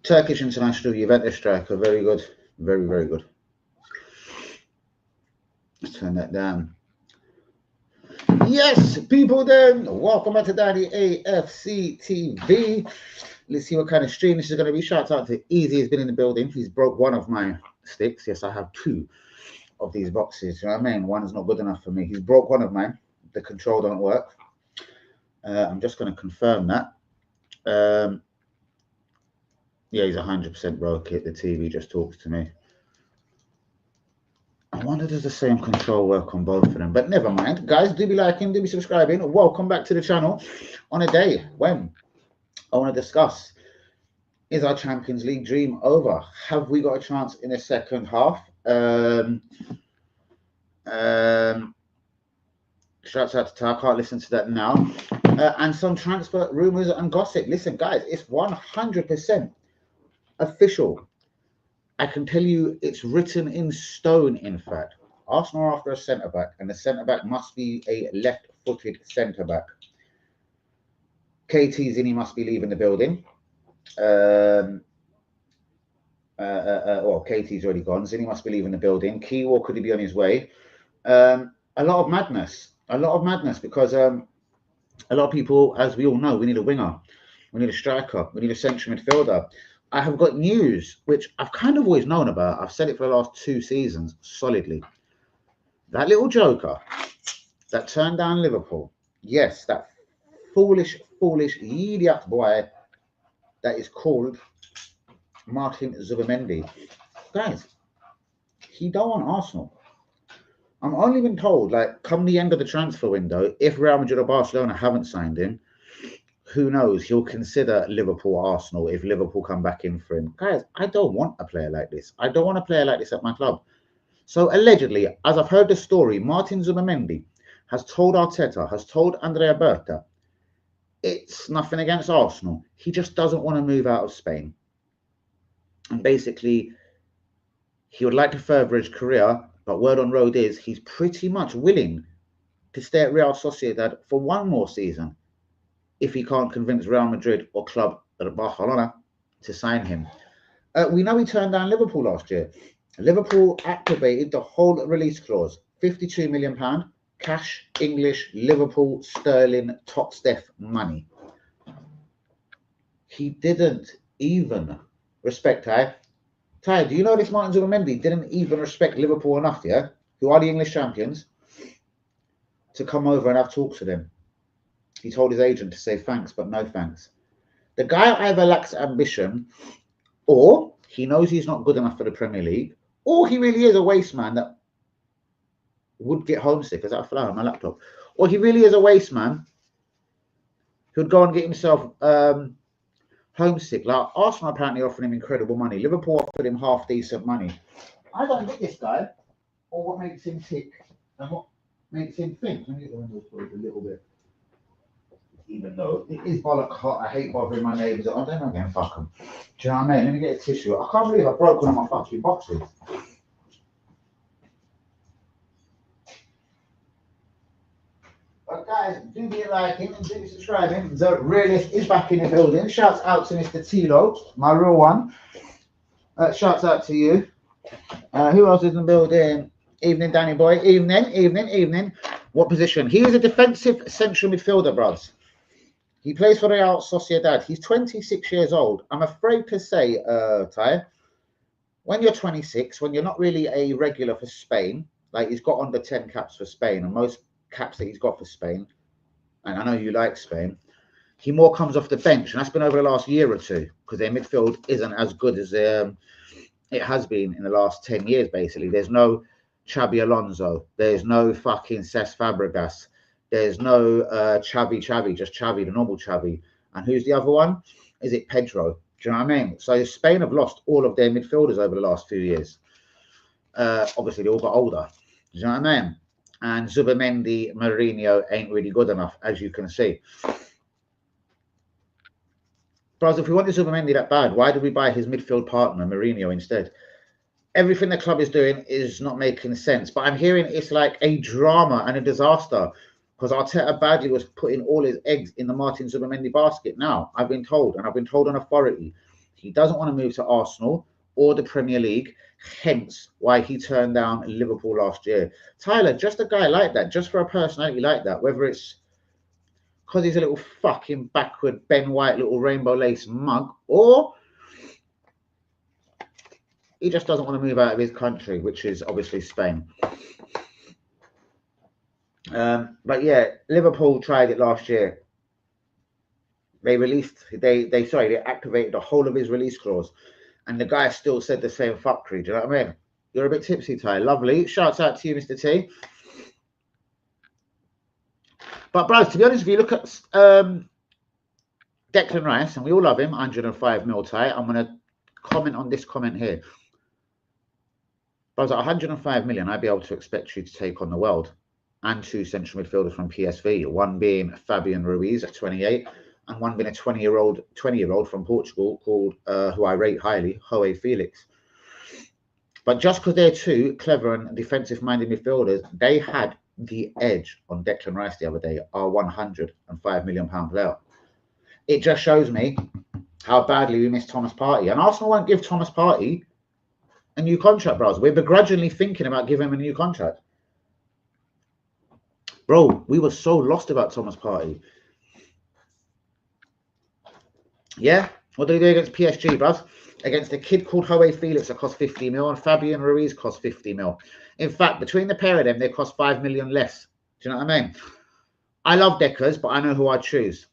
Turkish international Juventus striker. Very good. Very, very good. Let's turn that down. Yes, people then. Welcome back to Daddy AFC TV. Let's see what kind of stream this is going to be. Shout out to Easy. He's been in the building. He's broke one of my sticks. Yes, I have two of these boxes. You know what I mean? One's not good enough for me. He's broke one of mine. The control don't work. I'm just going to confirm that. Yeah, he's 100% broke it. The TV just talks to me. I wonder does the same control work on both of them, but never mind. Guys, do be liking, do be subscribing. Welcome back to the channel on a day when I want to discuss, is our Champions League dream over? Have we got a chance in the second half? Shouts out to Tar, I can't listen to that now. And some transfer rumours and gossip. Listen, guys, it's 100% official. I can tell you it's written in stone, in fact. Arsenal are after a centre-back, and the centre-back must be a left-footed centre-back. KT Zinni must be leaving the building. Well, KT's already gone. Zinni must be leaving the building. Keywall could he be on his way? A lot of madness. A lot of madness because a lot of people, as we all know, we need a winger. We need a striker. We need a central midfielder. I have got news, which I've kind of always known about. I've said it for the last 2 seasons, solidly. That little joker that turned down Liverpool, yes, that foolish idiot boy that is called Martin Zubimendi. Guys, he don't want Arsenal. I'm only been told, like, come the end of the transfer window, if Real Madrid or Barcelona haven't signed him, who knows? He'll consider Liverpool or Arsenal if Liverpool come back in for him. Guys, I don't want a player like this. I don't want a player like this at my club. So allegedly, as I've heard the story, Martin Zubimendi has told Arteta, has told Andrea Berta, it's nothing against Arsenal. He just doesn't want to move out of Spain. And basically, he would like to further his career, but word on road is he's pretty much willing to stay at Real Sociedad for one more season if he can't convince Real Madrid or club Barcelona to sign him. We know he turned down Liverpool last year. Liverpool activated the whole release clause, £52 million, cash, English, Liverpool, sterling, top Steph money. He didn't even respect Ty. Ty, do you know this Martin Zubimendi didn't even respect Liverpool enough, yeah, who are the English champions, to come over and have talks with him? He told his agent to say thanks, but no thanks. The guy either lacks ambition, or he knows he's not good enough for the Premier League, or he really is a waste man that would get homesick. Is that a flower on my laptop? Or he really is a waste man who'd go and get himself homesick. Like Arsenal apparently offering him incredible money. Liverpool offered him half decent money. I don't get this guy, or what makes him tick, and what makes him think. Let me get the windows closed a little bit. Even though it is bollock hot, I hate bothering my neighbours. I don't know again, fuck them. Do you know what I mean? Let me get a tissue. I can't believe I broke one of my fucking boxes. But guys, do be liking and do be subscribing. The realist is back in the building. Shouts out to Mr. Tilo, my real one. Shouts out to you. Who else is in the building? Evening, Danny boy. Evening. What position? He is a defensive central midfielder, bros. He plays for Real Sociedad. He's 26 years old. I'm afraid to say, Ty, when you're 26, when you're not really a regular for Spain, like he's got under 10 caps for Spain, and most caps that he's got for Spain, and I know you like Spain, he more comes off the bench, and that's been over the last year or two, because their midfield isn't as good as it has been in the last 10 years, basically. There's no Xabi Alonso. There's no fucking Cesc Fabregas. There's no Xavi, just Xavi, the normal Xavi. And who's the other one? Is it Pedro? Do you know what I mean? So Spain have lost all of their midfielders over the last few years. Obviously, they all got older. Do you know what I mean? And Zubimendi, Mourinho ain't really good enough, as you can see. But if we wanted Zubimendi that bad, why did we buy his midfield partner, Mourinho, instead? Everything the club is doing is not making sense. But I'm hearing it's like a drama and a disaster, because Arteta badly was putting all his eggs in the Martin Zubimendi basket. Now, I've been told, and I've been told on authority, He doesn't want to move to Arsenal or the Premier League, hence why he turned down Liverpool last year. Tyler, just a guy like that, just for a personality like that, whether it's because he's a little fucking backward Ben White little rainbow lace mug, or he just doesn't want to move out of his country, which is obviously Spain. But yeah, Liverpool tried it last year. They activated the whole of his release clause, and the guy still said the same fuckery. Do you know what I mean? You're a bit tipsy, Ty. Lovely. Shouts out to you, Mr. T. But, bros, to be honest, if you look at Declan Rice, and we all love him, 105 mil, Ty. I'm going to comment on this comment here. Bros, at 105 million, I'd be able to expect you to take on the world and 2 central midfielders from PSV, one being Fabian Ruiz at 28, and one being a 20-year-old from Portugal called, who I rate highly, João Felix. But just because they're two clever and defensive-minded midfielders, they had the edge on Declan Rice the other day, our £105 million player. It just shows me how badly we miss Thomas Partey. And Arsenal won't give Thomas Partey a new contract, bros. We're begrudgingly thinking about giving him a new contract. Bro, we were so lost about Thomas Partey. Yeah? What did he do against PSG, bros? Against a kid called João Felix that cost 50 mil, and Fabian Ruiz cost 50 mil. In fact, between the pair of them, they cost 5 million less. Do you know what I mean? I love Deckers, but I know who I'd choose.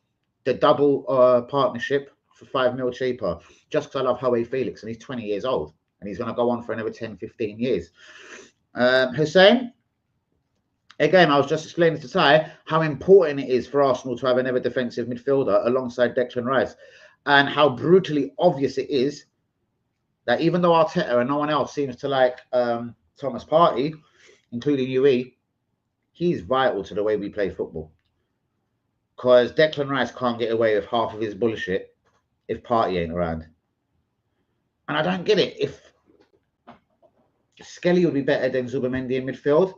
The double partnership for 5 mil cheaper, just because I love João Felix, and he's 20 years old, and he's going to go on for another 10, 15 years. Hussein, again, I was just explaining to Ty how important it is for Arsenal to have another defensive midfielder alongside Declan Rice, and how brutally obvious it is that even though Arteta and no one else seems to like Thomas Partey, including UE, he's vital to the way we play football. Because Declan Rice can't get away with half of his bullshit if Partey ain't around. And I don't get it. If Skelly would be better than Zubimendi in midfield,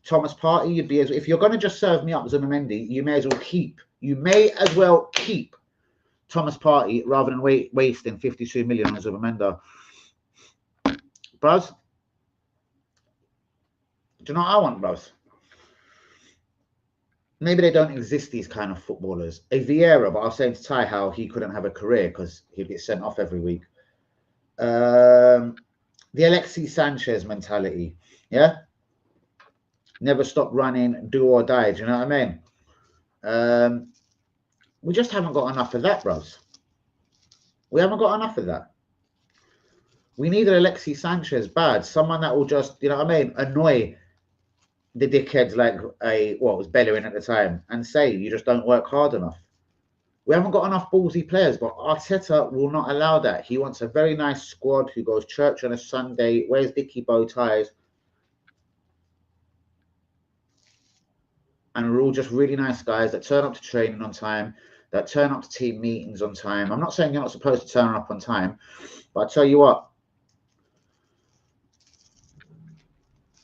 Thomas Partey, you'd be as, if you're going to just serve me up Zubimendi, you may as well keep Thomas Partey rather than wasting 52 million on Zubimendi. Bros, do you know what I want, bros? Maybe they don't exist, these kind of footballers. A Vieira, but I was saying to Ty how he couldn't have a career because he'd get sent off every week. The Alexis Sanchez mentality, yeah? Never stop running, do or die, do you know what I mean? We just haven't got enough of that, bros. We haven't got enough of that. We need an Alexis Sanchez bad, someone that will just, you know what I mean, annoy the dickheads like what was Bellerin at the time and say you just don't work hard enough. We haven't got enough ballsy players, but Arteta will not allow that. He wants a very nice squad who goes church on a Sunday, wears dicky bow ties, and we're all just really nice guys that turn up to training on time, that turn up to team meetings on time. I'm not saying you're not supposed to turn up on time, but I tell you what,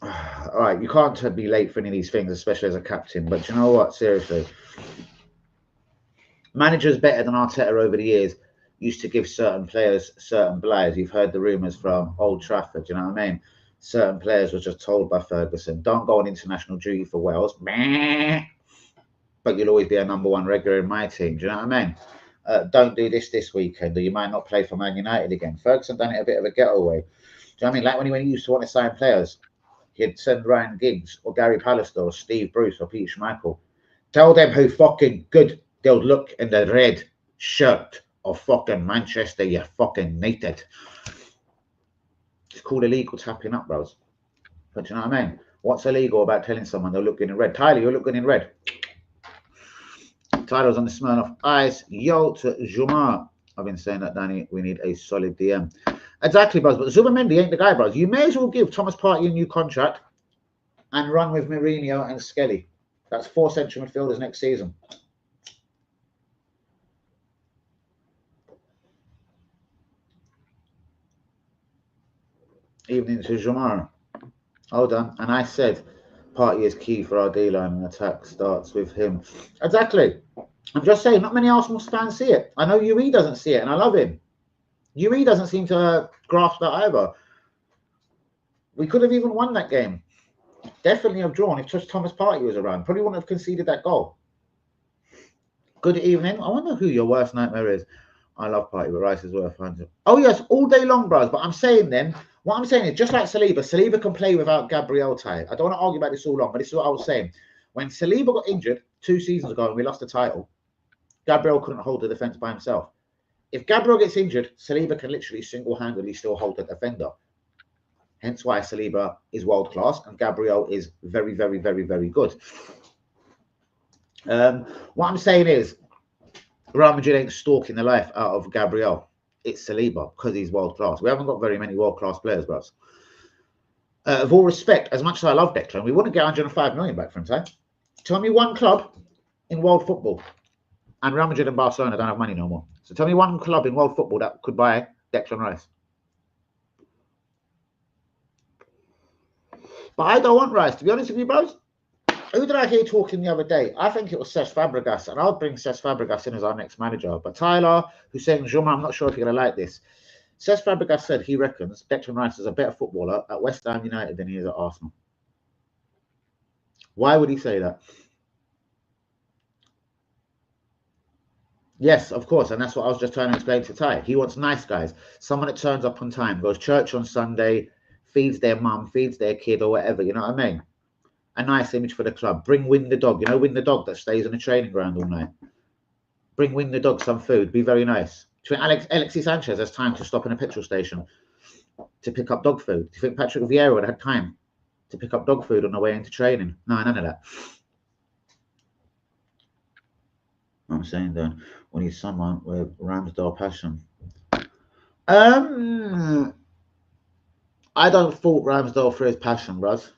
all right, you can't be late for any of these things, especially as a captain. But you know what? Seriously, managers better than Arteta over the years used to give certain players certain blights. You've heard the rumours from Old Trafford. You know what I mean? Certain players were just told by Ferguson, "Don't go on international duty for Wales, but you'll always be a #1 regular in my team." Do you know what I mean? Don't do this weekend, or you might not play for Man United again. Ferguson done it a bit of a getaway. Do you know what I mean? Like when he used to want to sign players, he'd send Ryan Giggs or Gary Pallister or Steve Bruce or Peter Schmeichel. Tell them how fucking good they'll look in the red shirt of fucking Manchester, you fucking United. It's called illegal tapping up, bros. But you know what I mean? What's illegal about telling someone they'll look good in red? Tyler, you're looking in red. Tyler's on the Smirnoff Ice. Yo to Jumar. I've been saying that, Danny. We need a solid DM. Exactly, bros. But Zubimendi ain't the guy, bros. You may as well give Thomas Partey a new contract and run with Mourinho and Skelly. That's 4 central midfielders next season. Evening to Jamar. Hold on. And I said Partey is key for our D-line and attack starts with him. Exactly. I'm just saying, not many Arsenal fans see it. I know UE doesn't see it, and I love him. UE doesn't seem to grasp that either. We could have even won that game. Definitely have drawn if just Thomas Partey was around. Probably wouldn't have conceded that goal. Good evening. I wonder who your worst nightmare is. I love Partey, but Rice is worth 100. Oh, yes, all day long, bros. But I'm saying then, what I'm saying is just like Saliba can play without Gabriel Ty. I don't want to argue about this all long, but this is what I was saying. When Saliba got injured 2 seasons ago and we lost the title, Gabriel couldn't hold the defence by himself. If Gabriel gets injured, Saliba can literally single-handedly still hold the defender. Hence why Saliba is world class and Gabriel is very, very, very, very good. What I'm saying is, Real Madrid ain't stalking the life out of Gabriel. It's Saliba because he's world class. We haven't got very many world class players, bros. Of all respect, as much as I love Declan, we wouldn't get 105 million back from him. Tell me one club in world football, and Real Madrid and Barcelona don't have money no more. So tell me one club in world football that could buy Declan Rice. But I don't want Rice, to be honest with you, bros. Who did I hear talking the other day? I think it was Cesc Fabregas, and I'll bring Cesc Fabregas in as our next manager. But Tyler, who's saying, Juma, I'm not sure if you're going to like this. Cesc Fabregas said he reckons Declan Rice is a better footballer at West Ham United than he is at Arsenal. Why would he say that? Yes, of course, and that's what I was just trying to explain to Ty. He wants nice guys, someone that turns up on time, goes church on Sunday, feeds their mum, feeds their kid or whatever, you know what I mean? A nice image for the club. Bring Win the dog, you know, Win the dog that stays on the training ground all night. Bring Win the dog some food, be very nice. Do you think Alexis Sanchez has time to stop in a petrol station to pick up dog food? Do you think Patrick Vieira would have had time to pick up dog food on the way into training? No, none of that. I'm saying that we need someone with Ramsdale passion. I don't fault Ramsdale for his passion, bros.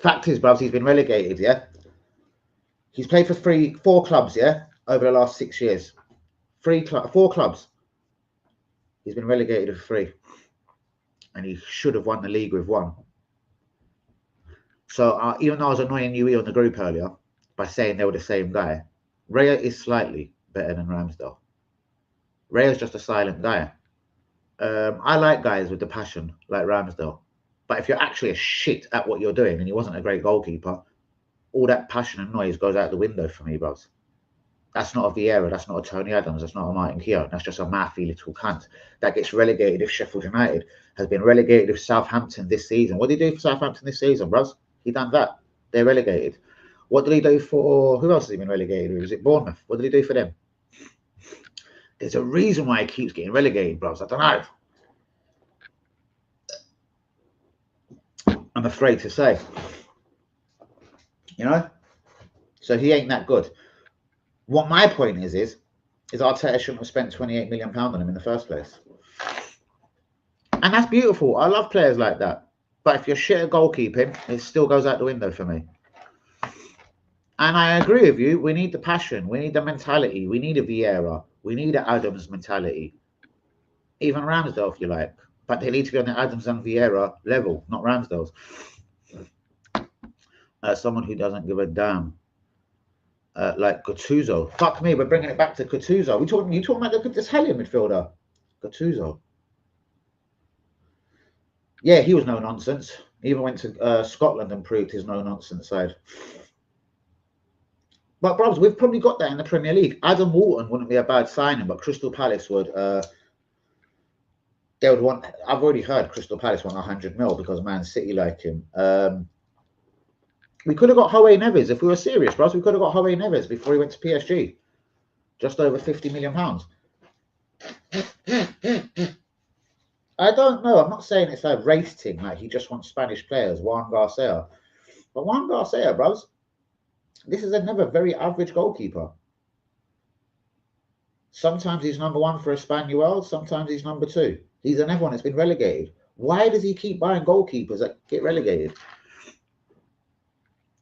Fact is, bros, he's been relegated, yeah? He's played for 4 clubs, yeah, over the last 6 years. 4 clubs. He's been relegated for 3. And he should have won the league with 1. So even though I was annoying UE on the group earlier by saying they were the same guy, Raya is slightly better than Ramsdale. Raya's just a silent guy. I like guys with the passion like Ramsdale. But if you're actually a shit at what you're doing and he wasn't a great goalkeeper, all that passion and noise goes out the window for me, bros. That's not a Vieira, that's not a Tony Adams, that's not a Martin Keown. That's just a mathy little cunt that gets relegated if Sheffield United has been relegated with Southampton this season. What did he do for Southampton this season, bros? He done that. They're relegated. What did he do for... Who else has he been relegated with? Is it Bournemouth? What did he do for them? There's a reason why he keeps getting relegated, bros. I don't know. I'm afraid to say. You know? So he ain't that good. What my point is Arteta shouldn't have spent £28 million on him in the first place. And that's beautiful. I love players like that. But if you're shit at goalkeeping, it still goes out the window for me. And I agree with you. We need the passion. We need the mentality. We need a Vieira. We need an Adams mentality. Even Ramsdale, if you like. But they need to be on the Adams and Vieira level, not Ramsdale's. Someone who doesn't give a damn. Like Gattuso. Fuck me, we're bringing it back to Gattuso. You talking about this Italian midfielder? Gattuso. Yeah, he was no nonsense. He even went to Scotland and proved his no nonsense side. But, bros, we've probably got that in the Premier League. Adam Walton wouldn't be a bad signing, but Crystal Palace would. They would want. I've already heard Crystal Palace want 100 mil because Man City like him. We could have got Howe Neves if we were serious, bros. We could have got Howe Neves before he went to PSG. Just over £50 million. I don't know. I'm not saying it's a race thing, like he just wants Spanish players, Juan Garcia. But Juan Garcia, bros, this is another very average goalkeeper. Sometimes he's number 1 for Espanyol, sometimes he's number 2. He's another one that's been relegated. Why does he keep buying goalkeepers that get relegated?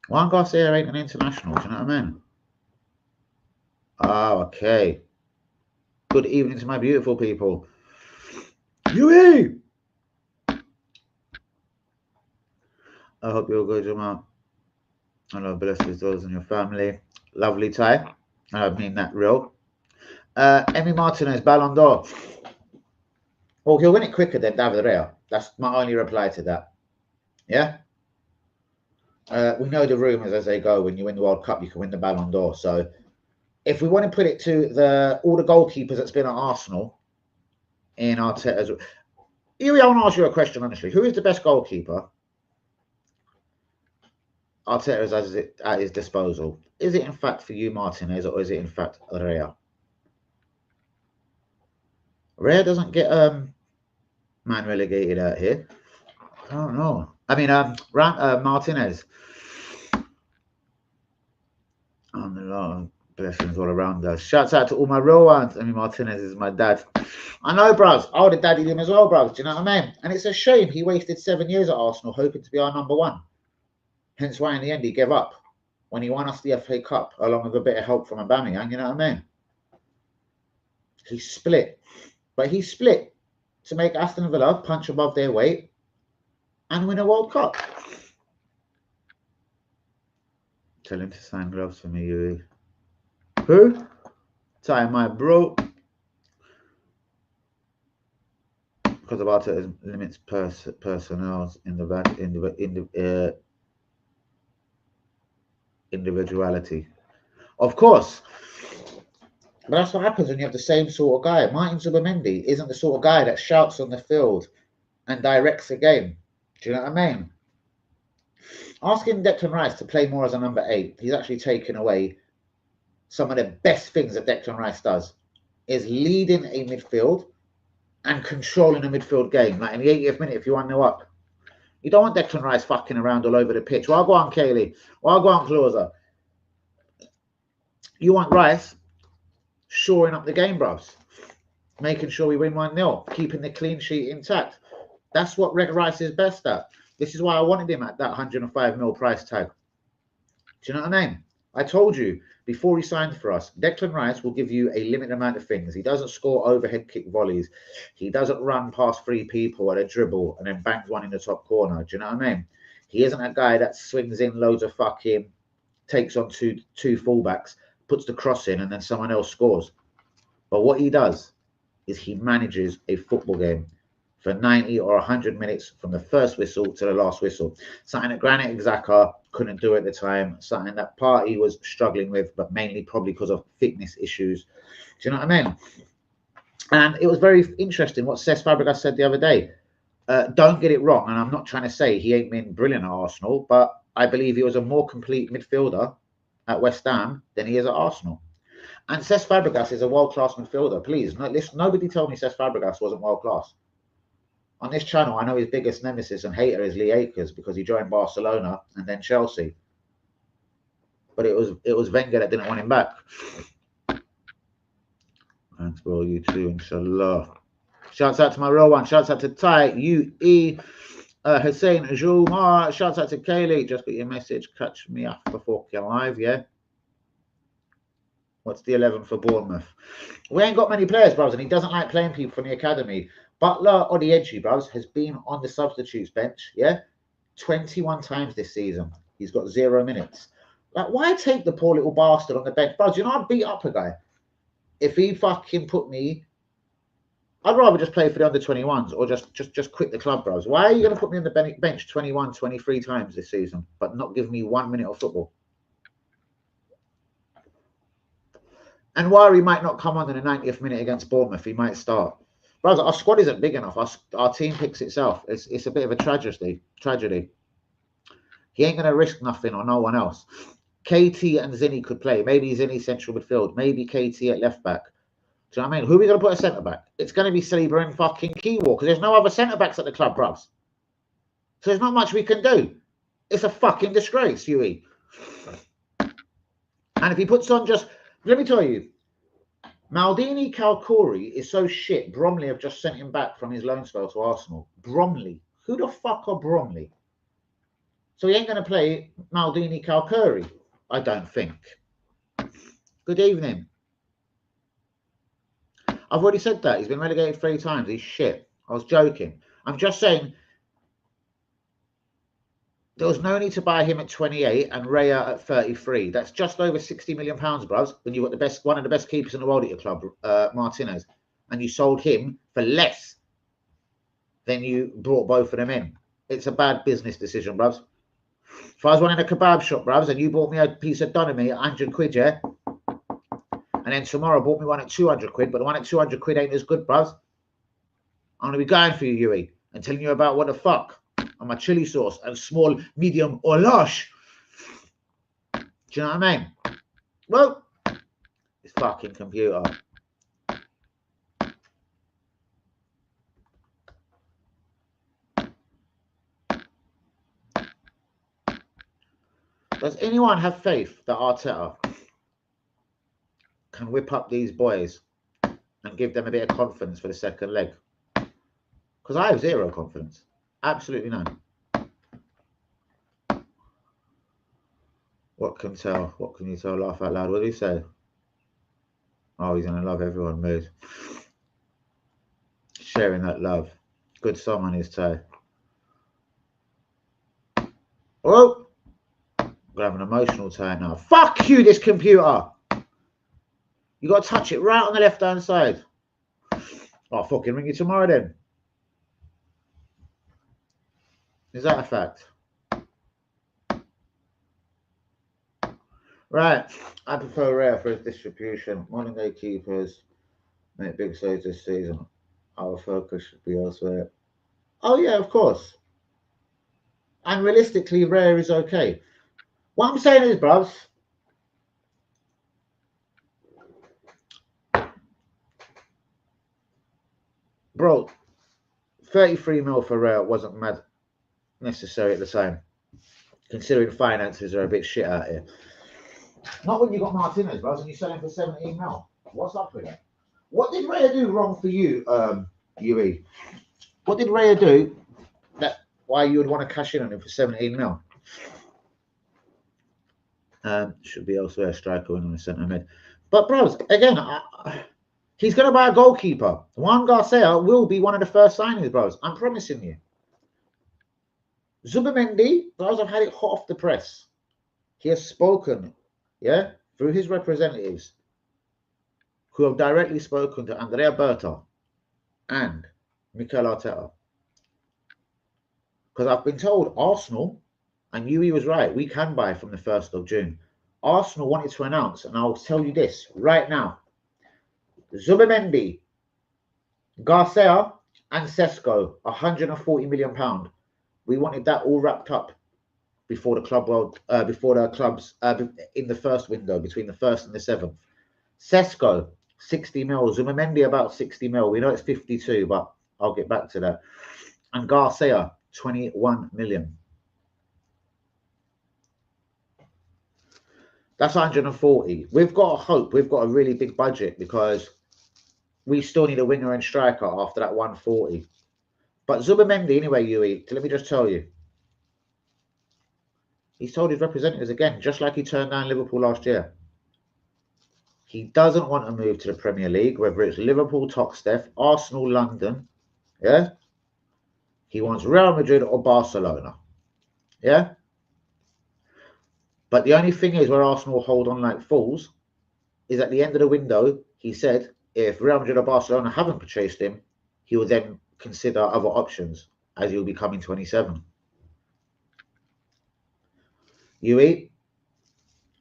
Juan Garcia ain't an international, do you know what I mean? Oh, okay. Good evening to my beautiful people. Yui! I hope you're good, Jamal. I love bless those and your family. Lovely Ty. I mean that real. Emi Martinez, Ballon d'Or. Well, he'll win it quicker than David Rea. That's my only reply to that. Yeah? We know the rumours as they go. When you win the World Cup, you can win the Ballon d'Or. So if we want to put it to all the goalkeepers that's been at Arsenal in Arteta's... Huey, I want to ask you a question, honestly. Who is the best goalkeeper Arteta has at his disposal? Is it in fact for you, Martinez, or is it in fact Rea? Rea doesn't get man relegated out here. I don't know. I mean, Martinez. Oh, no, blessings all around us. Shouts out to all my real ones. I mean, Martinez is my dad. I know, bros. I would have daddied him as well, bros. Do you know what I mean? And it's a shame he wasted 7 years at Arsenal hoping to be our number one. Hence why in the end he gave up when he won us the FA Cup along with a bit of help from Aubameyang. You know what I mean? He split. But he split to make Aston Villa punch above their weight and win a World Cup. Tell him to sign gloves for me, Huey. Who? Tie my bro. Because of Arteta limits personnel in the individuality. Of course. But that's what happens when you have the same sort of guy. Martin Zubimendi isn't the sort of guy that shouts on the field and directs the game. Do you know what I mean? Asking Declan Rice to play more as a number 8, he's actually taken away some of the best things that Declan Rice does, is leading a midfield and controlling a midfield game. Like in the 80th minute, if you 1-0 up, you don't want Declan Rice fucking around all over the pitch. Well, I'll go on Kaylee. Well, I'll go on Closer. You want Rice shoring up the game, bros. Making sure we win 1-0, keeping the clean sheet intact. That's what Rice is best at. This is why I wanted him at that 105 mil price tag. Do you know what I mean? I told you before he signed for us, Declan Rice will give you a limited amount of things. He doesn't score overhead kick volleys. He doesn't run past 3 people at a dribble and then bangs one in the top corner. Do you know what I mean? He isn't a guy that swings in loads of fucking, takes on two fullbacks, puts the cross in and then someone else scores. But what he does is he manages a football game for 90 or 100 minutes from the first whistle to the last whistle. Something that Granit Xhaka couldn't do at the time, something that Partey was struggling with, but mainly probably because of fitness issues. Do you know what I mean? And it was very interesting what Cesc Fabregas said the other day. Don't get it wrong, and I'm not trying to say he ain't been brilliant at Arsenal, but I believe he was a more complete midfielder at West Ham than he is at Arsenal. And Cesc Fabregas is a world-class midfielder. Please, nobody told me Cesc Fabregas wasn't world-class. On this channel, I know his biggest nemesis and hater is Lee Akers because he joined Barcelona and then Chelsea. But it was Wenger that didn't want him back. Thanks, bro. You too, inshallah. Shouts out to my real one. Shouts out to Ty, UE, Hussein, Jumar. Shouts out to Kaylee. Just got your message. Catch me after 4 live, yeah? What's the 11 for Bournemouth? We ain't got many players, bros, and he doesn't like playing people from the academy. Butler or the edgy, bros, has been on the substitutes bench, yeah? 21 times this season. He's got 0 minutes. Like, why take the poor little bastard on the bench? Bros, you know, I'd beat up a guy. If he fucking put me... I'd rather just play for the under-21s or just quit the club, bros. Why are you going to put me on the bench 21, 23 times this season, but not give me 1 minute of football? And while he might not come on in the 90th minute against Bournemouth, he might start. Bros, our squad isn't big enough. Our team picks itself. It's a bit of a tragedy. He ain't going to risk nothing or no one else. KT and Zinny could play. Maybe Zinny central midfield. Maybe KT at left back. Do you know what I mean? Who are we going to put a centre back? It's going to be Saliba and fucking Kiewall because there's no other centre backs at the club, bros. So there's not much we can do. It's a fucking disgrace, Huey. And if he puts on just... Let me tell you, Maldini Calcori is so shit. Bromley have just sent him back from his loan spell to Arsenal. Bromley. Who the fuck are Bromley? So he ain't going to play Maldini Calcori, I don't think. Good evening. I've already said that. He's been relegated 3 times. He's shit. I was joking. I'm just saying There was no need to buy him at 28 and Raya at 33. That's just over 60 million pounds, bros. When you got the best, one of the best keepers in the world at your club, Martinez, and you sold him for less than you brought both of them in. It's a bad business decision, bros. If I was running a kebab shop, bros, and you bought me a piece of doner meat at 100 quid, yeah, and then tomorrow bought me one at 200 quid, but the one at 200 quid ain't as good, bros. I'm gonna be going for you, Yui, and telling you about what the fuck. And my chili sauce and small, medium, or large. Do you know what I mean? Well, this fucking computer. Does anyone have faith that Arteta can whip up these boys and give them a bit of confidence for the second leg? Because I have zero confidence. Absolutely none. What can tell? What can you tell? Laugh out loud. What do you say? Oh, he's going to love everyone. Mood. Sharing that love. Good song on his toe. Oh! I'm going to have an emotional tie now. Fuck you, this computer! You got to touch it right on the left-hand side. I'll fucking ring you tomorrow then. Is that a fact? Right. I prefer Rare for his distribution. Modern day keepers make big saves this season. Our focus should be elsewhere. Oh, yeah, of course. And realistically, Rare is okay. What I'm saying is, bruvs, bro, 33 mil for Rare wasn't mad necessary at the time, considering finances are a bit shit out here. Not when you got Martinez, bros, and you're selling for 17 mil. What's up with that? What did Raya do wrong for you, Yui? What did Raya do that why you would want to cash in on him for 17 mil? Should be elsewhere, striker in the centre mid. But bros, again, he's going to buy a goalkeeper. Juan Garcia will be one of the first signings, bros. I'm promising you. Zubimendi, bros, I've had it hot off the press. He has spoken, yeah, through his representatives, who have directly spoken to Andrea Berta and Mikel Arteta. Because I've been told Arsenal, and Yui was right, we can buy from the 1st of June. Arsenal wanted to announce, and I'll tell you this right now, Zubimendi, Garcia, and Sesko, £140 million. We wanted that all wrapped up before the clubs in the first window, between the 1st and the 7th. Sesko, 60 mil. Zubimendi, about 60 mil. We know it's 52, but I'll get back to that. And Garcia, 21 million. That's 140. We've got a hope. We've got a really big budget because we still need a winger and striker after that 140. But Zubimendi, anyway, Yui, let me just tell you, he's told his representatives again, just like he turned down Liverpool last year. He doesn't want to move to the Premier League, whether it's Liverpool, Toxteth, Arsenal, London, yeah? He wants Real Madrid or Barcelona, yeah? But the only thing is where Arsenal hold on like fools is at the end of the window, he said, if Real Madrid or Barcelona haven't purchased him, he will then consider other options as he'll be coming 27. Yui,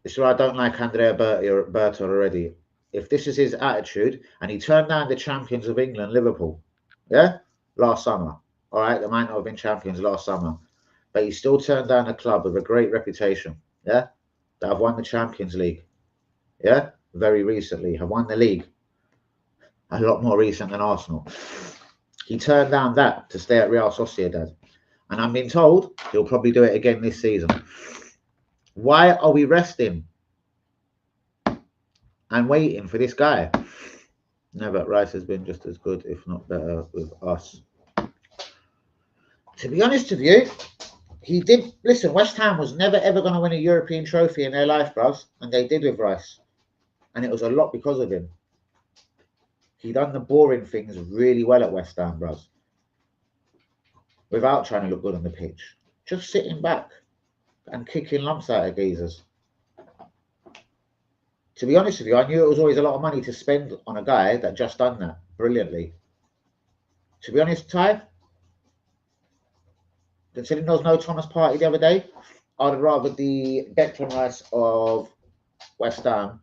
this is why I don't like Andrea Berta already. If this is his attitude, and he turned down the champions of England, Liverpool, yeah, last summer. All right, they might not have been champions last summer, but he still turned down a club with a great reputation, yeah, that have won the Champions League, yeah, very recently, have won the league, a lot more recent than Arsenal. He turned down that to stay at Real Sociedad, and I'm being told he'll probably do it again this season. Why are we resting and waiting for this guy? Never. Rice has been just as good, if not better, with us. To be honest with you, he did. Listen, West Ham was never ever going to win a European trophy in their life, bros, and they did with Rice, and it was a lot because of him. He done the boring things really well at West Ham, bros, without trying to look good on the pitch, just sitting back. and kicking lumps out of geezers. To be honest with you, I knew it was always a lot of money to spend on a guy that just done that brilliantly. To be honest, Ty, considering there was no Thomas Partey the other day, I'd rather the Declan Rice of West Ham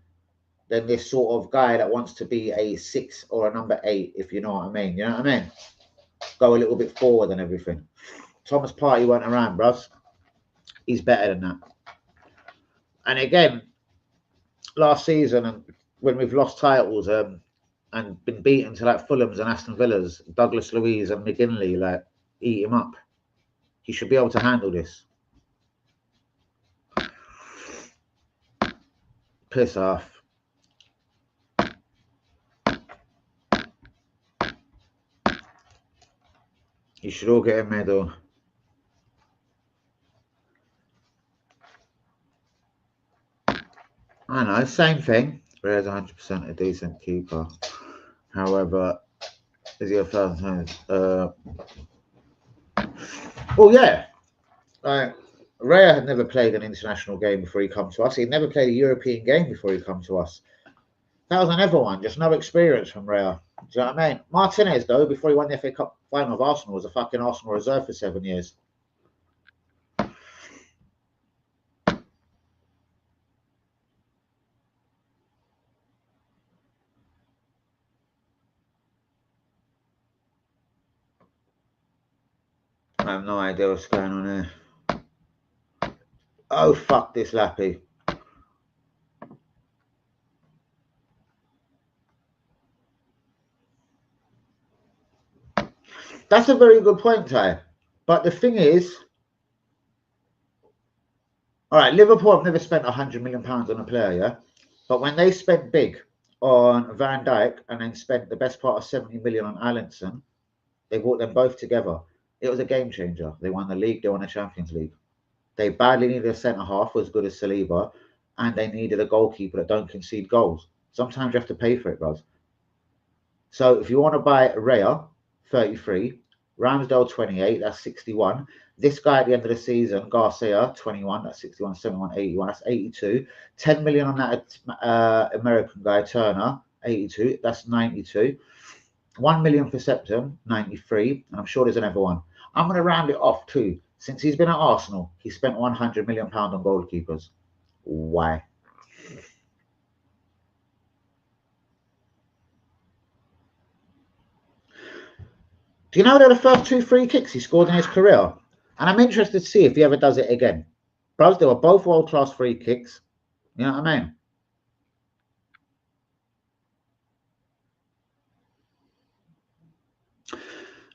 than this sort of guy that wants to be a 6 or a number 8, if you know what I mean. You know what I mean? Go a little bit forward and everything. Thomas Partey went around, bros. He's better than that. And again, last season, and when we've lost titles and been beaten to like Fulham's and Aston Villa's, Douglas Luiz and McGinley, like, eat him up. He should be able to handle this. Piss off. You should all get a medal. I know, same thing. Rare's 100% a decent keeper. However, is he a 1,000 times? Well, yeah. Rare had never played an international game before he come to us. He'd never played a European game before he come to us. That was another one. Just no experience from Rare. Do you know what I mean? Martinez, though, before he won the FA Cup final of Arsenal, was a fucking Arsenal reserve for 7 years. I have no idea what's going on here. Oh, fuck this Lappy. That's a very good point, Ty. But the thing is, all right, Liverpool have never spent £100 million on a player, yeah? But when they spent big on Van Dijk and then spent the best part of 70 million on Alisson, they brought them both together. It was a game changer. They won the league, they won the Champions League. They badly needed a centre-half as good as Saliba, and they needed a goalkeeper that don't concede goals. Sometimes you have to pay for it, bros. So if you want to buy Raya, 33, Ramsdale, 28, that's 61. This guy at the end of the season, Garcia, 21, that's 61, 71, 81, that's 82. 10 million on that American guy, Turner, 82, that's 92. 1 million for Septum, 93, and I'm sure there's another one. I'm going to round it off too. Since he's been at Arsenal, he spent £100 million on goalkeepers. Why? Do you know they're the first 2 free kicks he scored in his career? And I'm interested to see if he ever does it again. Bros, they were both world-class free kicks. You know what I mean?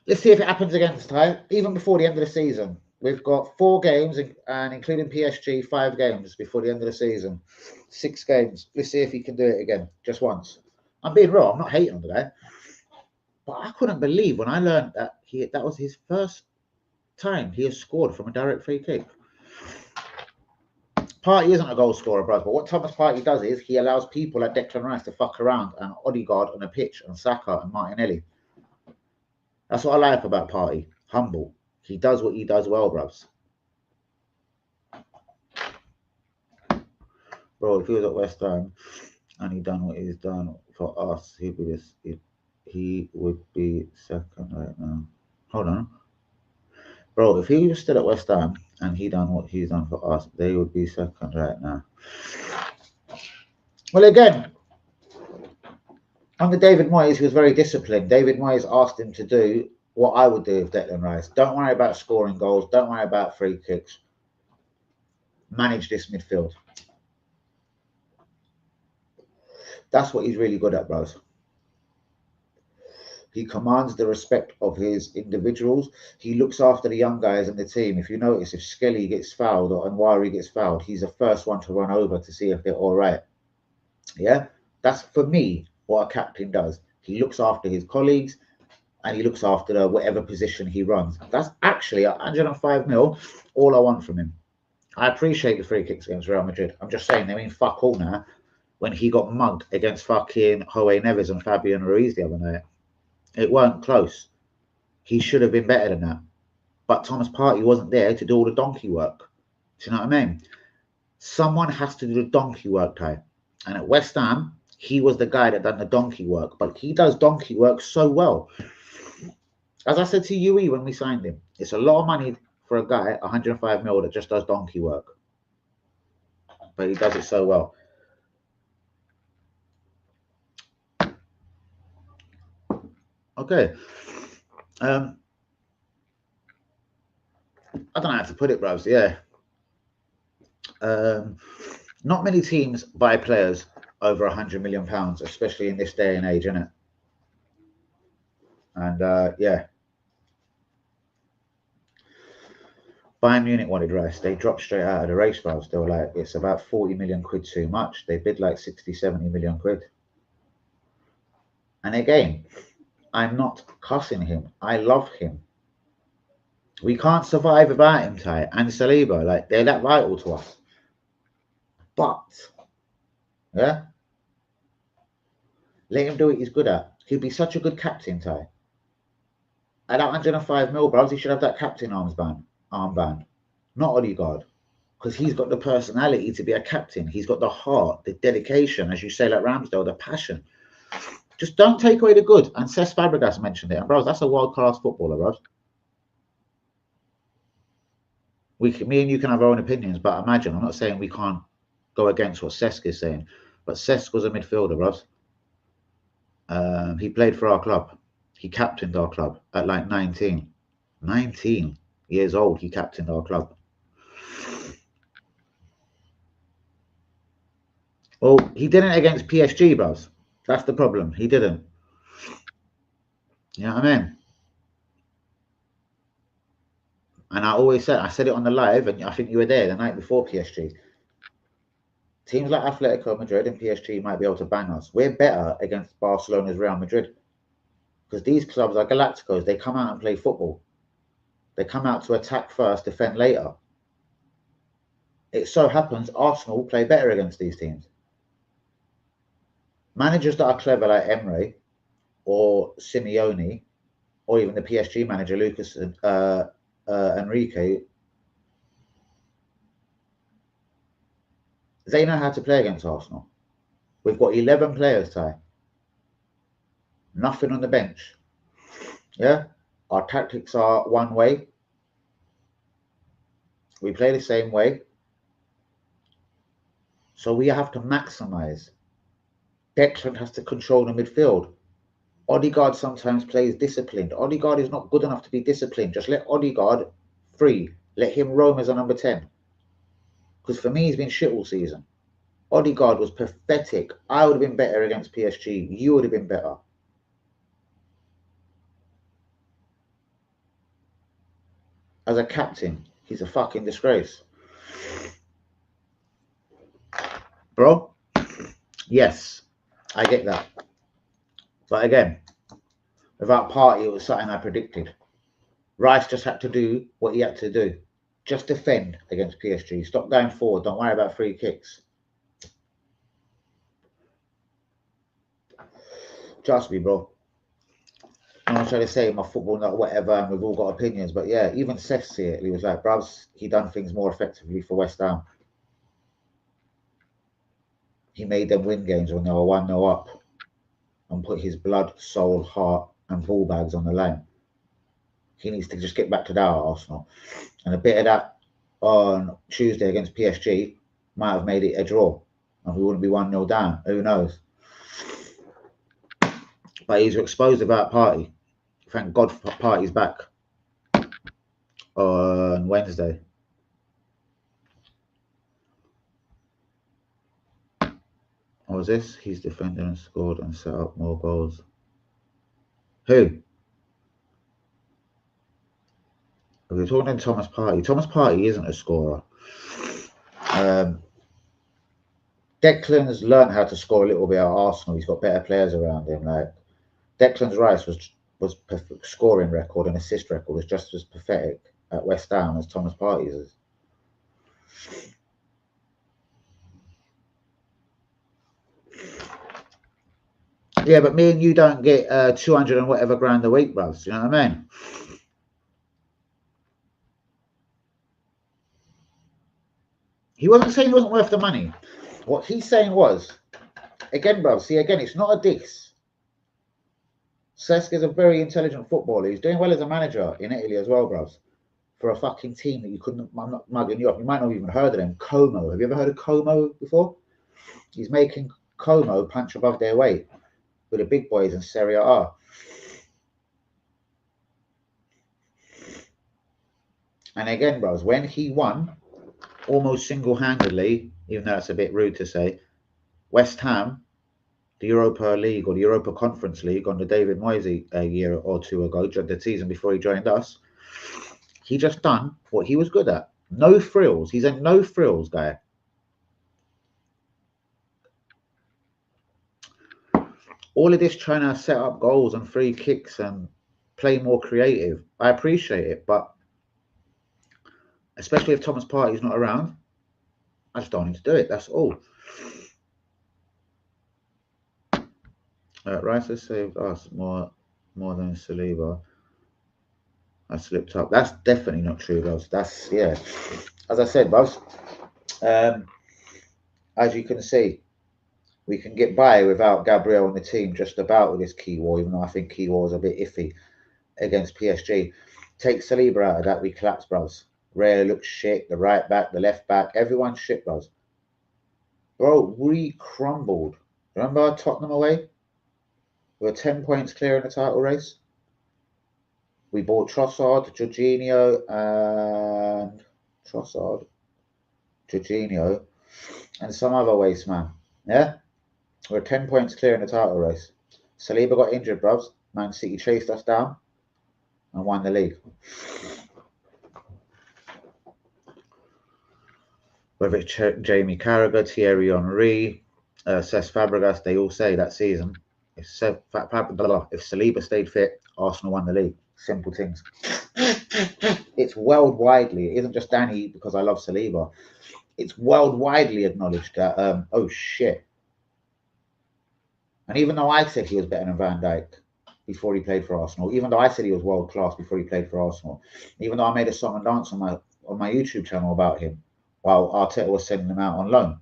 Let's see if it happens again this time, even before the end of the season. We've got 4 games, and including PSG, 5 games before the end of the season. 6 games. Let's see if he can do it again, just once. I'm being real. I'm not hating on the guy. But I couldn't believe when I learned that that was his first time he has scored from a direct free kick. Partey isn't a goal scorer, bro, but what Thomas Partey does is he allows people like Declan Rice to fuck around and Odegaard on the pitch and Saka and Martinelli. That's what I like about Partey. Humble. He does what he does well, bros. Bro, if he was at West Ham and he done what he's done for us, he would be second right now. Hold on. Bro, if he was still at West Ham and he done what he's done for us, they would be second right now. Well, again, under David Moyes, he was very disciplined. David Moyes asked him to do what I would do with Declan Rice. Don't worry about scoring goals. Don't worry about free kicks. Manage this midfield. That's what he's really good at, bros. He commands the respect of his individuals. He looks after the young guys in the team. If you notice, if Skelly gets fouled or Anwari gets fouled, he's the first one to run over to see if they're all right. Yeah? That's, for me, what a captain does. He looks after his colleagues and he looks after whatever position he runs. That's actually 105 mil, all I want from him. I appreciate the free kicks against Real Madrid. I'm just saying they mean fuck all now when he got mugged against fucking Joe Neves and Fabian Ruiz the other night. It weren't close. He should have been better than that. But Thomas Partey wasn't there to do all the donkey work. Do you know what I mean? Someone has to do the donkey work, Ty. And at West Ham, he was the guy that done the donkey work, but he does donkey work so well. As I said to UE when we signed him, it's a lot of money for a guy, 105 mil, that just does donkey work. But he does it so well. Okay. I don't know how to put it, bros. Yeah. Not many teams buy players over £100 million, especially in this day and age, isn't it? And yeah. Bayern Munich wanted Rice. They dropped straight out of the race, bros. They were like, it's about 40 million quid too much. They bid like 60, 70 million quid. And again, I'm not cussing him. I love him. We can't survive without him, Ty, and Saliba. Like, they're that vital to us. But, yeah, let him do what he's good at. He'd be such a good captain, Ty. At that 105 mil, bros, he should have that captain armband, not Odegaard. Because he's got the personality to be a captain. He's got the heart, the dedication, as you say, like Ramsdale, the passion. Just don't take away the good. And Cesc Fabregas mentioned it. And, bros, that's a world-class footballer, bros. Me and you can have our own opinions, but imagine, I'm not saying we can't go against what Cesc is saying, but Cesc was a midfielder, bros. He played for our club. He captained our club at like 19 years old. He captained our club. Well, he didn't against PSG, bros. That's the problem. He didn't. You know what I mean? And I said it on the live, and I think you were there the night before PSG. Teams like Atletico Madrid and PSG might be able to bang us. We're better against Barcelona's Real Madrid. Because these clubs are Galacticos. They come out and play football. They come out to attack first, defend later. It so happens Arsenal play better against these teams. Managers that are clever like Emre or Simeone, or even the PSG manager, Lucas Enrique, they know how to play against Arsenal. We've got 11 players, Ty. Nothing on the bench. Yeah? Our tactics are one way. We play the same way. So we have to maximise. Declan has to control the midfield. Odegaard sometimes plays disciplined. Odegaard is not good enough to be disciplined. Just let Odegaard free. Let him roam as a number 10. Because for me, he's been shit all season. Odegaard was pathetic. I would have been better against PSG. You would have been better. As a captain, he's a fucking disgrace. Bro, yes, I get that. But again, without Partey, it was something I predicted. Rice just had to do what he had to do. Just defend against PSG. Stop going forward. Don't worry about free kicks. Trust me, bro. I'm not trying to say my football, not whatever, and we've all got opinions. But yeah, even Seth see it. He was like, bruvs, he done things more effectively for West Ham. He made them win games when they were 1-0 up and put his blood, soul, heart, and ball bags on the line. He needs to just get back to that at Arsenal. And a bit of that on Tuesday against PSG might have made it a draw. And we wouldn't be 1-0 down. Who knows? But he's exposed about Partey. Thank God Partey's back on Wednesday. What was this? He's defended and scored and set up more goals. Who? We're talking Thomas Partey. Thomas Partey isn't a scorer. Declan's learned how to score a little bit at Arsenal. He's got better players around him. Like Declan's Rice was scoring record and assist record was just as pathetic at West Ham as Thomas Partey's is. Yeah, but me and you don't get 200 and whatever grand a week, bros. You know what I mean? He wasn't saying he wasn't worth the money. What he's saying was, again, bro, see, again, it's not a diss. Cesc is a very intelligent footballer. He's doing well as a manager in Italy as well, bros. For a fucking team that you couldn't, I'm not mugging you up, you might not have even heard of them. Como. Have you ever heard of Como before? He's making Como punch above their weight with the big boys in Serie A. And again, bros, when he won almost single-handedly, even though that's a bit rude to say, West Ham, the Europa League or the Europa Conference League under David Moyes a year or two ago, the season before he joined us, he just done what he was good at. No frills. He's a no frills guy. All of this trying to set up goals and free kicks and play more creative, I appreciate it, but especially if Thomas Partey's not around, I just don't need to do it. That's all. Rice has saved us more than Saliba. I slipped up. That's definitely not true, bros. That's, yeah. As I said, bros, as you can see, we can get by without Gabriel on the team just about with this key war, even though I think key war is a bit iffy against PSG. Take Saliba out of that, we collapse, bros. Rare looks shit, the right back, the left back, everyone's shit, bros. Bro, we crumbled. Remember Tottenham away? We were 10 points clear in the title race. We bought Trossard, Jorginho, and some other waste man. Yeah? We're 10 points clear in the title race. Saliba got injured, bros. Man City chased us down and won the league. Whether it's Jamie Carragher, Thierry Henry, Cesc Fabregas, they all say that season, if Saliba stayed fit, Arsenal won the league. Simple things. It's worldwidely. It isn't just Danny because I love Saliba. It's worldwidely acknowledged that, oh shit. And even though I said he was better than Van Dijk before he played for Arsenal, even though I said he was world class before he played for Arsenal, even though I made a song and dance on my YouTube channel about him while Arteta was sending him out on loan,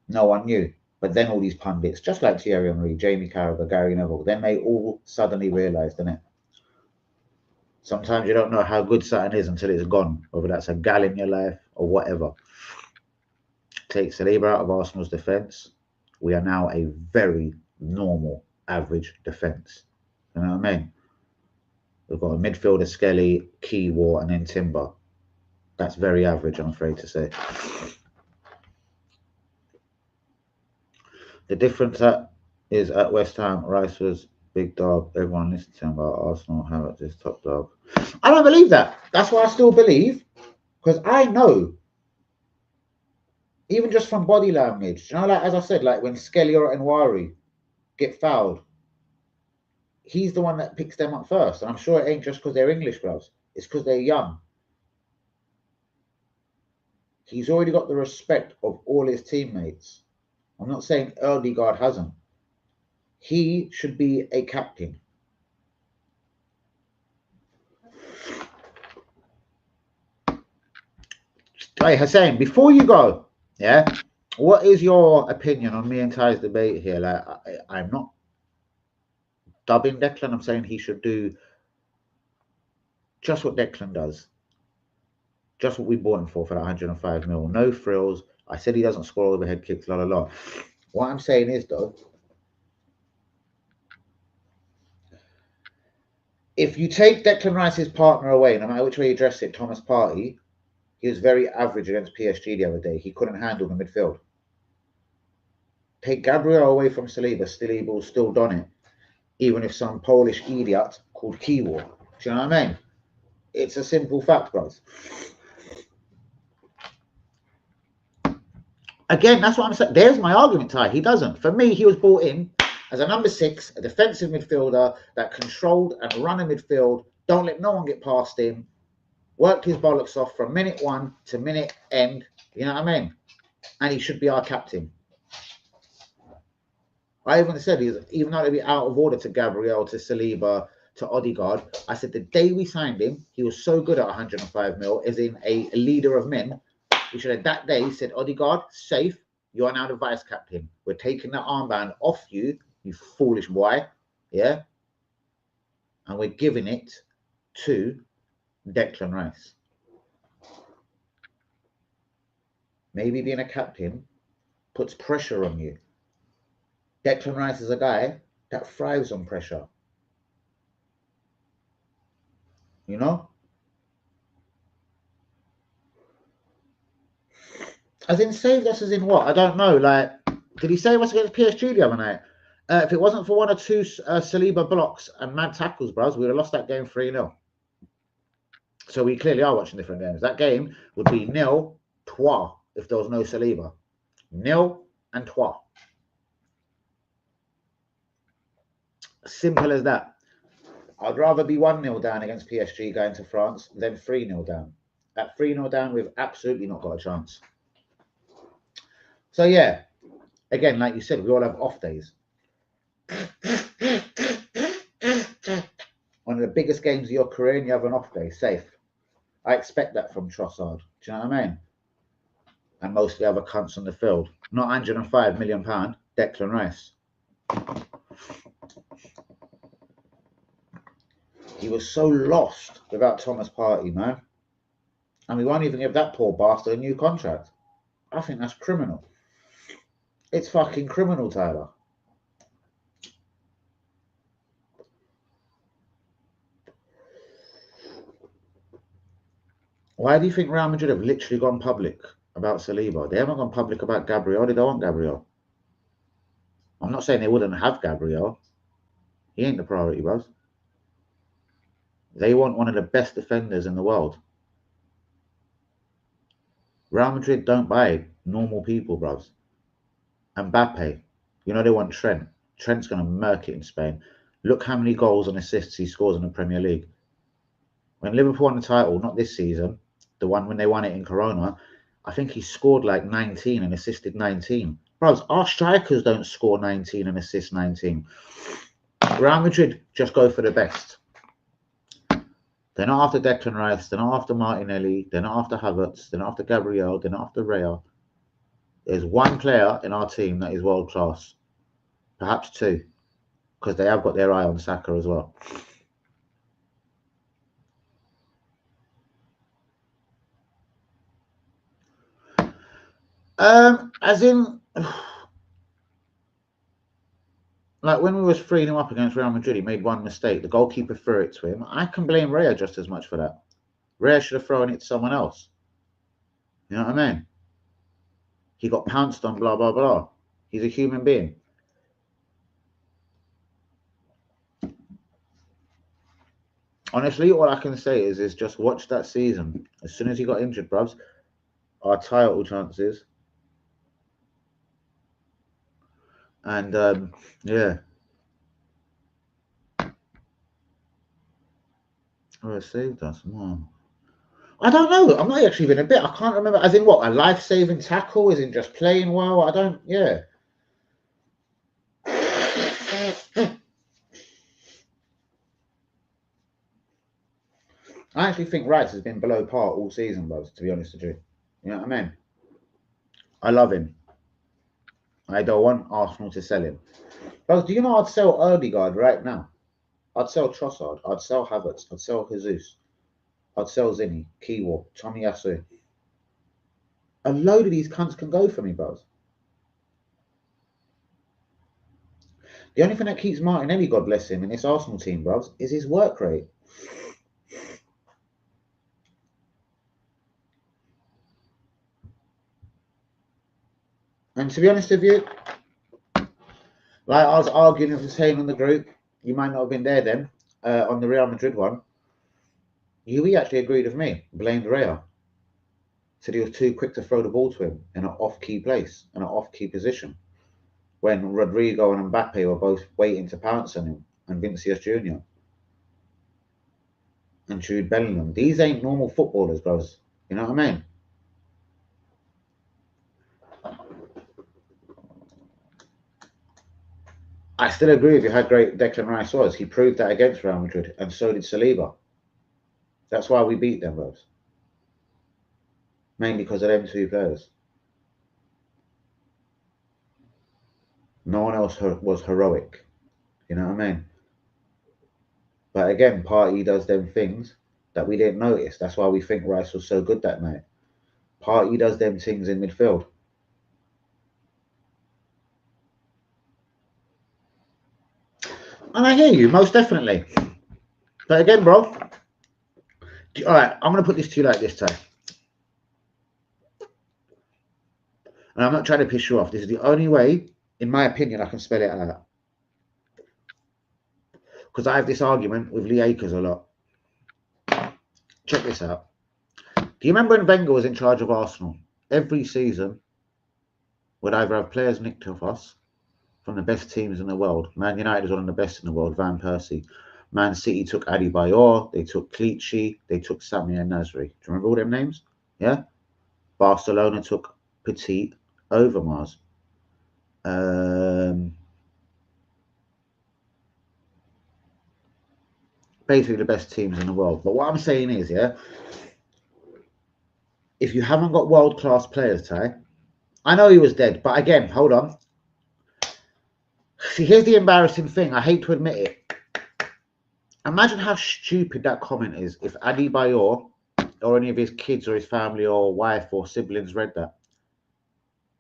no one knew. But then all these pundits, just like Thierry Henry, Jamie Carragher, Gary Neville, then they all suddenly realised, didn't it? Sometimes you don't know how good something is until it's gone, whether that's a gal in your life or whatever. Take Saliba out of Arsenal's defence. We are now a very normal, average defence. You know what I mean? We've got a midfielder, Skelly, Key War, and then Timber. That's very average, I'm afraid to say. The difference is at West Ham, Rice was big dog. Everyone listened to him about Arsenal. How about this top dog? I don't believe that. That's why I still believe, because I know, even just from body language, you know, like as I said, like when Skelly or Nwari get fouled, he's the one that picks them up first. And I'm sure it ain't just because they're English, bros. It's because they're young. He's already got the respect of all his teammates. I'm not saying Erdegaard hasn't. He should be a captain. Hey, Hussein, before you go, yeah, what is your opinion on me and Ty's debate here? Like, I'm not dubbing Declan. I'm saying he should do just what Declan does. Just what we bought him for that 105 mil. No frills. I said he doesn't score overhead kicks, la la la. What I'm saying is, though, if you take Declan Rice's partner away, no matter which way you dress it, Thomas Partey, he was very average against PSG the other day. He couldn't handle the midfield. Take Gabriel away from Saliba, Saliba will still done it, even if some Polish idiot called Kiwo. Do you know what I mean? It's a simple fact, guys. Again, that's what I'm saying. There's my argument, Ty. He doesn't. For me, he was brought in as a number 6, a defensive midfielder that controlled and run a midfield, don't let no one get past him, worked his bollocks off from minute 1 to minute end. You know what I mean? And he should be our captain. I even said, even though it'd be out of order to Gabriel, to Saliba, to Odegaard, I said the day we signed him, he was so good at 105 mil, as in a leader of men, He should have that day said, Odegaard, safe. You are now the vice captain. We're taking the armband off you, you foolish boy. Yeah. And we're giving it to Declan Rice. Maybe being a captain puts pressure on you. Declan Rice is a guy that thrives on pressure. You know? As in saved us as in what? I don't know. Like, did he save us against PSG the other night? If it wasn't for one or two Saliba blocks and mad tackles, bros, we would have lost that game 3-0. So we clearly are watching different games. That game would be 0-3 if there was no Saliba. 0-3. Simple as that. I'd rather be 1-0 down against PSG going to France than 3-0 down. At 3-0 down, we've absolutely not got a chance. So yeah, again, like you said, we all have off days. One of the biggest games of your career and you have an off day, safe. I expect that from Trossard. Do you know what I mean? And most of the other cunts on the field. Not £105 million, Declan Rice. He was so lost without Thomas Partey, man. And we won't even give that poor bastard a new contract. I think that's criminal. It's fucking criminal, Tyler. Why do you think Real Madrid have literally gone public about Saliba? They haven't gone public about Gabriel. They don't want Gabriel. I'm not saying they wouldn't have Gabriel. He ain't the priority, bros. They want one of the best defenders in the world. Real Madrid don't buy normal people, bros. Mbappe, you know they want Trent. Trent's going to murk it in Spain. Look how many goals and assists he scores in the Premier League. When Liverpool won the title, not this season, the one when they won it in Corona, I think he scored like 19 and assisted 19. Bros, our strikers don't score 19 and assist 19. Real Madrid just go for the best. They're not after Declan Rice. They're not after Martinelli. They're not after Havertz. They're not after Gabriel. They're not after Rea. There's one player in our team that is world class. Perhaps two. Because they have got their eye on Saka as well. As in, like when we was 3-0 up against Real Madrid, he made one mistake. The goalkeeper threw it to him. I can blame Rea just as much for that. Rea should have thrown it to someone else. You know what I mean? He got pounced on, blah, blah, blah. He's a human being. Honestly, all I can say is just watch that season. As soon as he got injured, bruvs, our title chances. And, yeah. Oh, it saved us. Man. I don't know. I'm not actually even a bit. I can't remember. As in what? A life-saving tackle? Is in just playing well? I don't. Yeah. I actually think Rice has been below par all season, bros, to be honest with you. You know what I mean? I love him. I don't want Arsenal to sell him. Bros, do you know I'd sell Odegaard right now? I'd sell Trossard. I'd sell Havertz. I'd sell Jesus. I'd sell Zinni, Kiwa, Tomiyasu. A load of these cunts can go for me, bros. The only thing that keeps Martinelli, God bless him, in this Arsenal team, bros, is his work rate. And to be honest with you, like I was arguing with Hussein on the group, you might not have been there then, on the Real Madrid one. He actually agreed with me, blamed Rea. Said he was too quick to throw the ball to him in an off-key place, in an off-key position. When Rodrigo and Mbappe were both waiting to pounce on him, and Vinicius Jr. and Jude Bellingham. These ain't normal footballers, bros. You know what I mean? I still agree with you how great Declan Rice was. He proved that against Real Madrid, and so did Saliba. That's why we beat them, bros. mainly because of them two players. No one else was heroic. You know what I mean? But again, Partey does them things that we didn't notice. That's why we think Rice was so good that night. Partey does them things in midfield. And I hear you, most definitely. But again, bro, all right, I'm going to put this to you like this, Ty. And I'm not trying to piss you off. This is the only way, in my opinion, I can spell it out. Because I have this argument with Lee Akers a lot. Check this out. Do you remember when Wenger was in charge of Arsenal? Every season would either have players nicked off us from the best teams in the world. Man United is one of the best in the world, Van Persie. Man City took Adebayor, they took Clichy, they took Samir Nasri. Do you remember all them names? Yeah? Barcelona took Petit Overmars. Basically the best teams in the world. But what I'm saying is, yeah, if you haven't got world-class players, Ty, I know he was dead, but again, hold on. See, here's the embarrassing thing. I hate to admit it. Imagine how stupid that comment is if Adebayor or any of his kids or his family or wife or siblings read that.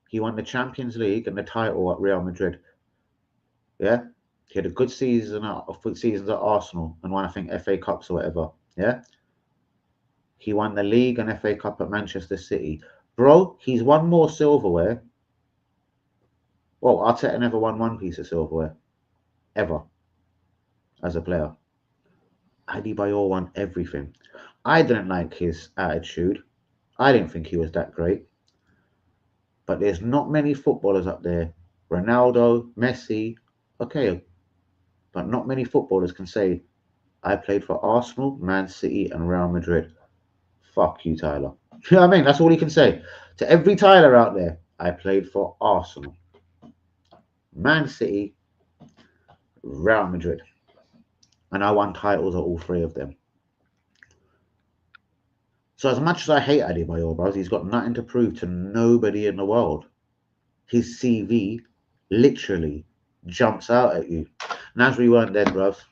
He won the Champions League and the title at Real Madrid. Yeah? He had a good seasons at Arsenal and won, I think, FA Cups or whatever. Yeah? He won the league and FA Cup at Manchester City. Bro, he's won more silverware. Well, Arteta never won one piece of silverware. Ever. As a player. Adebayor won everything. I didn't like his attitude. I didn't think he was that great. But there's not many footballers up there. Ronaldo, Messi, okay. But not many footballers can say, I played for Arsenal, Man City, and Real Madrid. Fuck you, Tyler. You know what I mean? That's all he can say. To every Tyler out there, I played for Arsenal, Man City, Real Madrid. And I won titles at all three of them. So as much as I hate Adebayor, bros, he's got nothing to prove to nobody in the world. His CV literally jumps out at you. Nasri weren't dead, bros.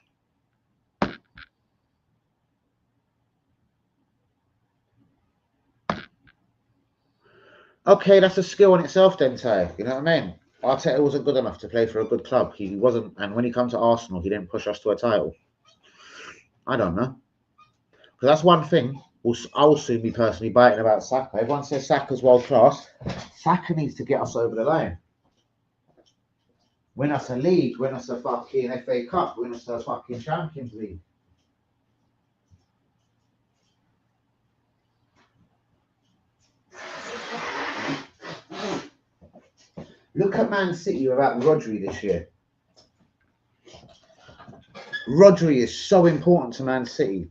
Okay, that's a skill in itself then, Ty. You know what I mean? Arteta wasn't good enough to play for a good club. He wasn't, and when he comes to Arsenal, he didn't push us to a title. I don't know. Because that's one thing I will soon be personally biting about Saka. Everyone says Saka's world class. Saka needs to get us over the line. Win us a league, win us a fucking FA Cup, win us a fucking Champions League. Look at Man City without Rodri this year. Rodri is so important to Man City.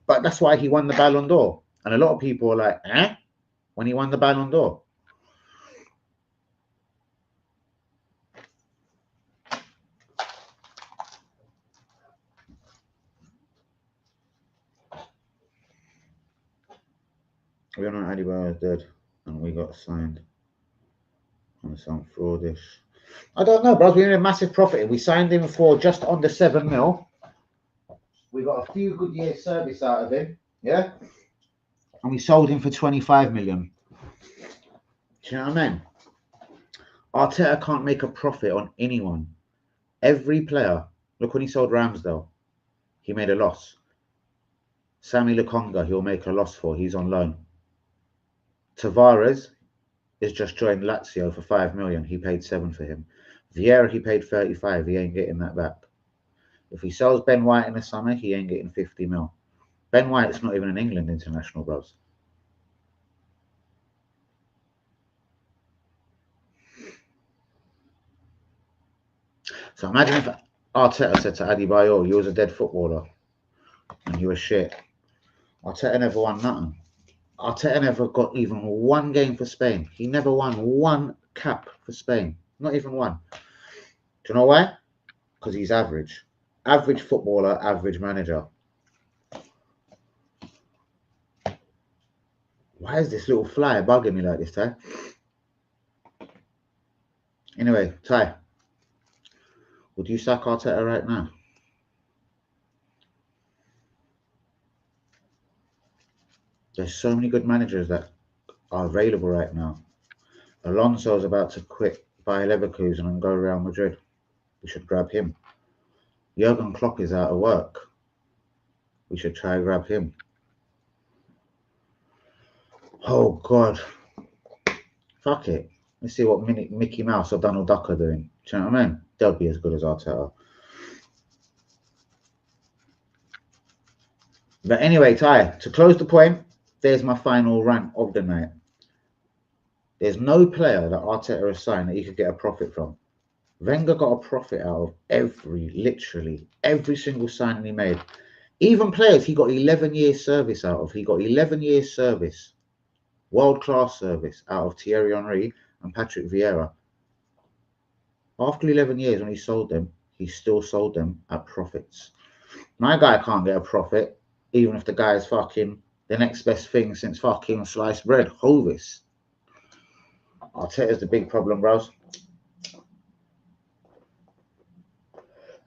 But that's why he won the Ballon d'Or. And a lot of people are like, when he won the Ballon d'Or. We don't know Adebayor is dead. And we got signed on some fraudish. I don't know, bros. We made a massive profit. We signed him for just under 7 mil. We got a few good years service out of him. Yeah? And we sold him for 25 million. Do you know what I mean? Arteta can't make a profit on anyone. Every player. Look, when he sold Ramsdale, he made a loss. Sammy Lokonga, he'll make a loss for. He's on loan. Tavares is just joined Lazio for 5 million. He paid 7 for him. Vieira, he paid 35. He ain't getting that back. If he sells Ben White in the summer, he ain't getting 50 mil. Ben White's not even an England international, bros. So imagine if Arteta said to Adebayor, you was a dead footballer and you were shit. Arteta never won nothing. Arteta never got even one game for Spain. He never won one cap for Spain. Not even one. Do you know why? Because he's average. Average footballer, average manager. Why is this little fly bugging me like this, Ty? Anyway, Ty, would you sack Arteta right now? There's so many good managers that are available right now. Alonso's about to quit Bayer Leverkusen and go Real Madrid. We should grab him. Jurgen Klopp is out of work. We should try and grab him. Oh, God. Fuck it. Let's see what Mickey Mouse or Donald Duck are doing. Do you know what I mean? They'll be as good as Arteta. But anyway, Ty, to close the point, there's my final rant of the night. There's no player that Arteta has signed that he could get a profit from. Wenger got a profit out of literally every single signing he made. Even players he got 11 years service out of. He got 11 years service, world-class service out of Thierry Henry and Patrick Vieira. After 11 years when he sold them, he still sold them at profits. My guy can't get a profit, even if the guy is fucking the next best thing since fucking sliced bread, Hovis. Arteta's the big problem, bros.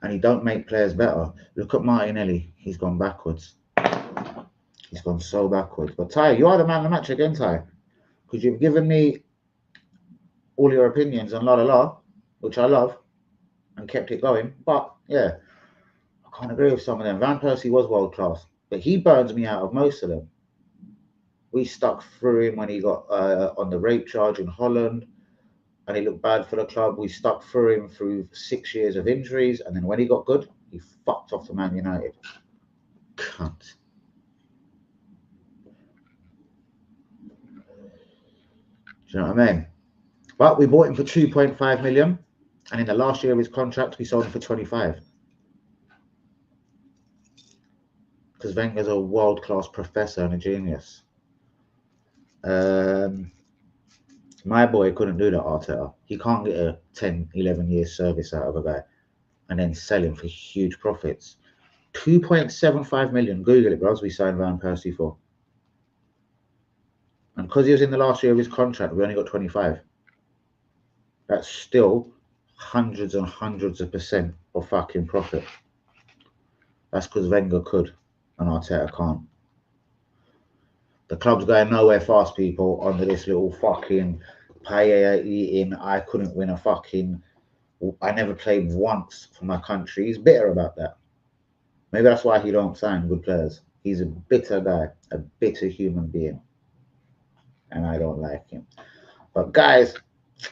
And he don't make players better. Look at Martinelli. He's gone backwards. He's gone so backwards. But Ty, you are the man of the match again, Ty. Because you've given me all your opinions on la, which I love, and kept it going. But, yeah, I can't agree with some of them. Van Persie was world class. But he burns me out of most of them. We stuck through him when he got on the rape charge in Holland. And he looked bad for the club. We stuck through him through 6 years of injuries. And then when he got good, he fucked off to Man United. Cunt. Do you know what I mean? But we bought him for 2.5 million. And in the last year of his contract, we sold him for 25. Because Wenger's a world-class professor and a genius. My boy couldn't do that, Arteta. He can't get a 10, 11 years service out of a guy and then sell him for huge profits. 2.75 million, Google it, bros, we signed Van Persie for. And because he was in the last year of his contract, we only got 25. That's still hundreds and hundreds of % of fucking profit. That's because Wenger could and Arteta can't. The club's going nowhere fast, people, under this little fucking paella eating. I couldn't win a fucking... I never played once for my country. He's bitter about that. Maybe that's why he don't sign good players. He's a bitter guy, a bitter human being. And I don't like him. But guys,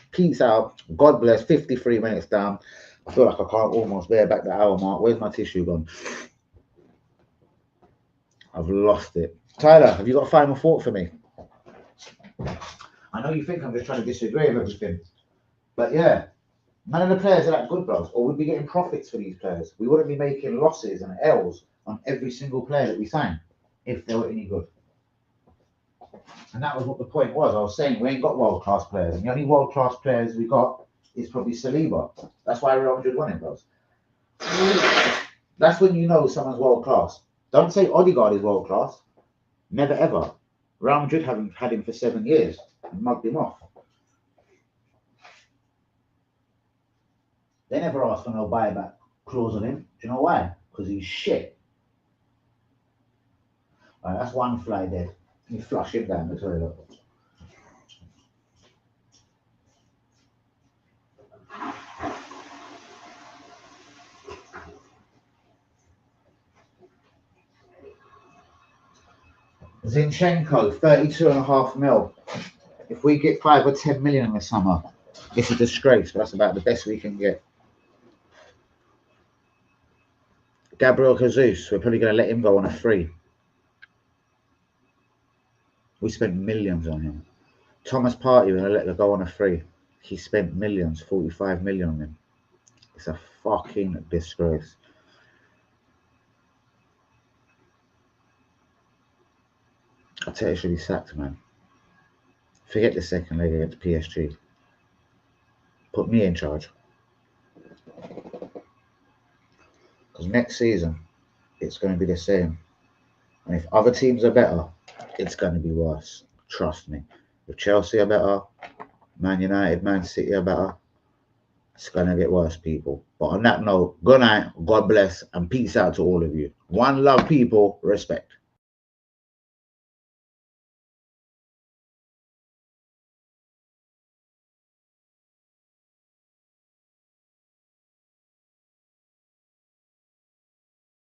peace out. God bless. 53 minutes down. I feel like I can't almost bear back the hour mark. Where's my tissue gone? I've lost it. Tyler, have you got a final thought for me? I know you think I'm just trying to disagree with everything. But yeah, none of the players are that good, bros. Or we'd be getting profits for these players. We wouldn't be making losses and L's on every single player that we sign if they were any good. And that was what the point was. I was saying we ain't got world-class players. And the only world-class players we got is probably Saliba. That's why Real Madrid won it, bros. That's when you know someone's world-class. Don't say Odegaard is world-class. Never ever. Real Madrid haven't had him for 7 years and mugged him off. They never asked for no buyback clause on him. Do you know why? Because he's shit. Alright, that's one fly dead. You flush him down the toilet. Zinchenko, 32.5 mil. If we get 5 or 10 million in the summer, it's a disgrace, but that's about the best we can get. Gabriel Jesus, we're probably going to let him go on a free. We spent millions on him. Thomas Partey, we're going to let him go on a free. He spent millions, 45 million on him. It's a fucking disgrace. Arteta should be sacked, man. Forget the second leg against PSG. Put me in charge. Because next season, it's going to be the same. And if other teams are better, it's going to be worse. Trust me. If Chelsea are better, Man United, Man City are better, it's gonna get worse, people. But on that note, good night, God bless, and peace out to all of you. One love, people. Respect.